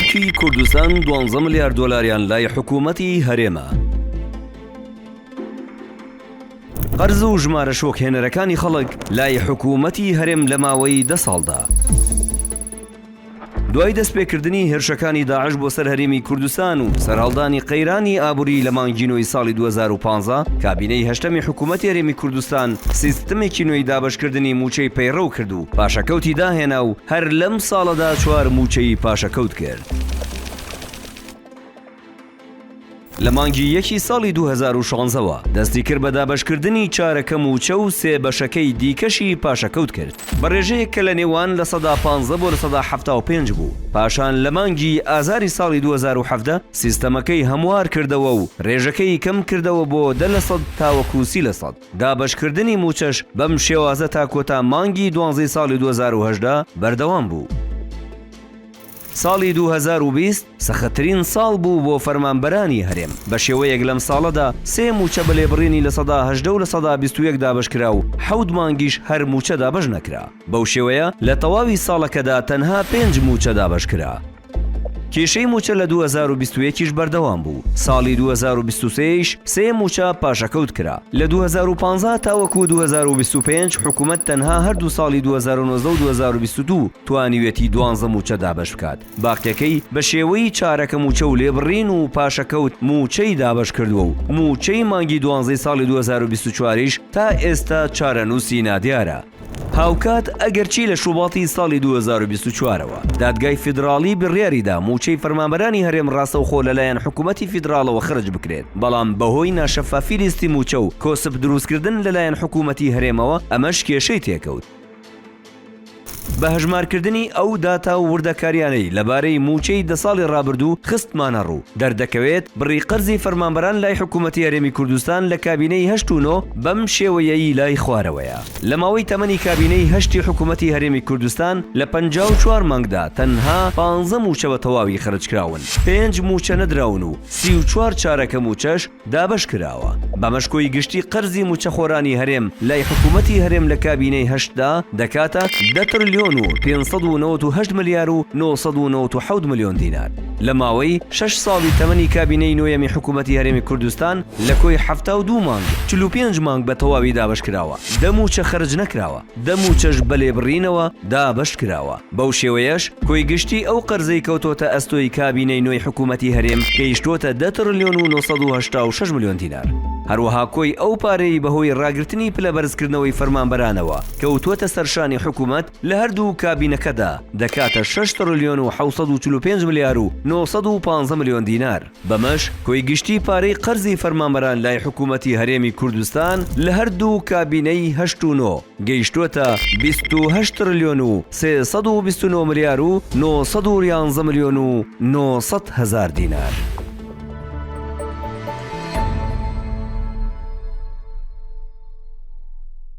خەڵکی کوردستان 12 ملیار دۆلاریان لای حکوومەتی هەرێمە. قەرز و ژمارە شۆکهێنەرەکانی خەڵک لای حکوومەتی هەرێم لە ماوەی 10 ساڵدا. دوای دەستپێکردنی هێرشەکانی داعش بۆ سەر هەرێمی کوردستان و سەرهەڵدانی قەیرانی ئابووری لە مانگی نۆی ساڵی 2015 کابینەی هەشتەمی حکوومەتی هەرێمی کوردستان سیستەمێکی نوێی دابەشکردنی موچەی پەیڕەو کرد و پاشەکەوتی داهێنا و هەر لەم ساڵەدا 4 موچەی پاشەکەوت کرد. لە مانگی 1 ساڵی 2016ەوە دەستی کرد بە دابەشکردنی چارەکە موچە و 3 بەشەکەی دیکەشی پاشەکەوت کرد بە ڕێژەیەک کە لە نێوان لە 15 بۆ 175 بوو. پاشان لە مانگی ئازاری ساڵی 2017 سیستەمەکەی هەموار کردەوە و ڕێژەکەی کەم کردەوە بۆ 10% تاوەکو 30%. دابەشکردنی موچەش بەم شێوازە تا کۆتا مانگی 12 ساڵی 2018 بەردەوام بوو. ساڵی 2020 سەختترین ساڵ بوو بۆ فەرمانبەرانی هەرێم. بە شێوەیەک لەم ساڵەدا 3 موچە بەلێبڕینی لە 118 و لە 121 دابشکرا و 7 مانگیش هەر موچە دابەش نەکرا. بەو شێوەیە لە تەواوی ساڵەکەدا تەنها 5 موچە دابشکرا. کێشەی موچە لە 2021ش بەردەوام بوو. ساڵی 2023ش 3 موچە پاشەکەوت کرا. لە 2015 تاوەکو 2025 حکوومەت تەنها هەردوو ساڵی 2019 و 2022 توانیوێتی 12 موچە دابش بکات. باقیەکەی بە شێوەی چارەکە موچە و لێبڕین و پاشەکەوت موچەی دابش کردووە و موچەی مانگی 12 ساڵی 2024ش تا ئێستا چارەنووسی نادیارە. هاوکات ئەگەرچی لە شوباتی ساڵی 2024ەوە دادگای فیدراڵی بڕیاریدا موچەی فەرمانبەرانی هەرێم ڕاستەوخۆ لەلایەن حکوومەتی فیدراڵەوە خرج بکرێت، بەڵام بەهۆی ناشەفافی لیستی موچە و کۆسب دروستکردن لەلایەن حکوومەتی هەرێمەوە ئەمەش کێشەی تێکەوت. بە هەژمارکردنی ئەو داتا و وردەکاریانەی لەبارەی موچەی 10 ساڵی ڕابردوو خستمانە ڕوو. دەردەکەوێت بڕی قەرزی فەرمانبەران لای حکوومەتی هەرێمی کوردستان لە کابینەی 8 و 9 بەم شێوەیەی لای خوارەوەیە. لە ماوەی تەمەنی کابینەی 8 حکوومەتی هەرێمی کوردستان لە 54 مانگدا تەنها 15 موچە بە تەواوی خرجکراون، 5 موچە نەدراون و 34 چارەکە موچەش دابش کراوە. بەمەشکۆی گشتی قەرزی موچەخۆرانی هەرێم لای حکوومەتی هەرێم لە کابینەی 8دا دەکاتە 10 تریلیۆن و 598 ملیار و 997 ملیۆن دینار. لە ماوەی 6 ساڵی تەمەنی کابینەی نوێیەمی حکوومەتی هەرێمی کوردستان لە کۆی 72 مانگ 45 مانگ بە تەواوی دابش کراوە، 10 موچە خرج نەکراوە، 10 موچەش بەلێبڕینەوە دابش کراوە. بەو شێوەیەش کۆی گشتی ئەو قەرزەی کەوتۆتە ئەستۆی کابینەی نوێی حکوومەتی هەرێم گەیشتۆتە 10 تریلیۆن و 986 ملیۆن دینار. هەروەها کۆی ئەو پارەی بەهۆی ڕاگررتنی پلە بەرزکردنەوەی فەرمانبەرانەوە کەوتووەتە سەرشانی حکوومەت لە هەردوو کابینەکەدا دەکاتە 6 تریلیۆن و 745 ملیار و 915 ملیۆن دینار. بەمەش کۆی گشتی پارەی قەرزی فەرمانبەران لای حکوومەتی هەرێمی کوردستان لە هەردوو کابینەی 8 و 9 گەیشتووەتە 28 تریلیۆن و 329 ملیار و 911 ملیۆن و 900 هزار دینار.